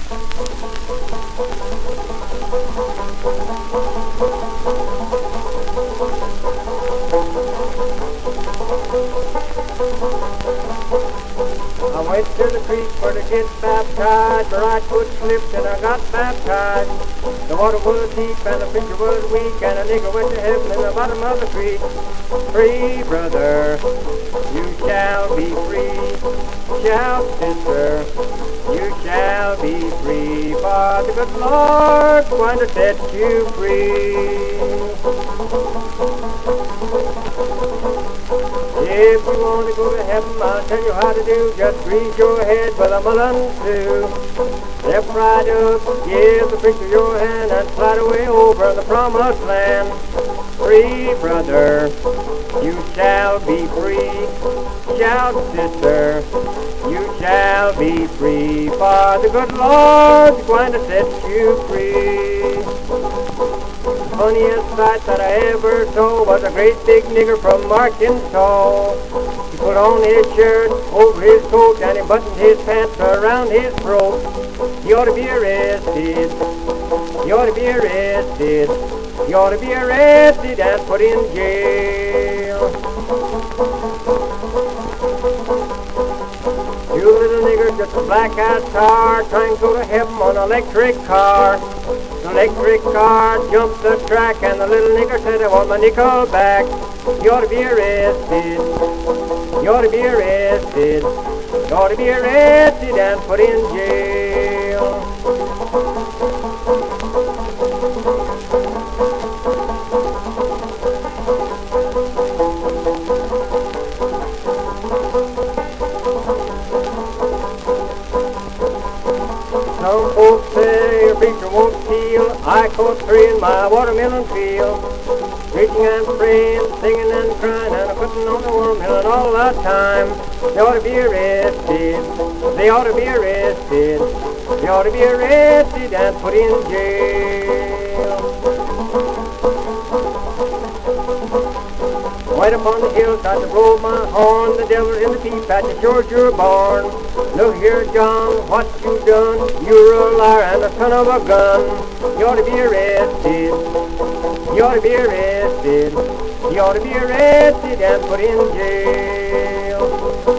I went to the creek for to get baptized. My right foot slipped and I got baptized. The water was deep and the preacher was weak, and a nigger went to heaven in the bottom of the creek. Free, brother, you shall be free. Shout, sister, you shall be free. For the good Lord's going to set you free. If you want to go to heaven, I'll tell you how to do. Just grease your head with a mullen stew. Step right up, give the preacher your hand, and slide away over the promised land. Free, brother, you shall be free. Shout, sister, you shall be free. For the good Lord's going to set you free. The funniest sight that I ever saw was a great big nigger from Arkansas. He put on his shirt over his coat and he buttoned his pants around his throat. He ought to be arrested. He ought to be arrested. He ought to be arrested and put in jail. You little nigger, just a black-eyed tar, trying to go to heaven on an electric car. The electric car jumped the track, and the little nigger said, I want my nickel back. You ought to be arrested. You ought to be arrested. You ought to be arrested and put in jail. Some folks say your preacher won't heal. I caught 3 in my watermelon field. Preaching and praying, singing and crying, and putting on the watermelon all the time. They ought to be arrested. They ought to be arrested. They ought to be arrested and put in jail. Right up on the hill, tried to blow my horn. The devil's in the pea patch at Georgia barn. Look here, John, what you done? You're a liar and a son of a gun. You ought to be arrested. You ought to be arrested. You ought to be arrested and put in jail.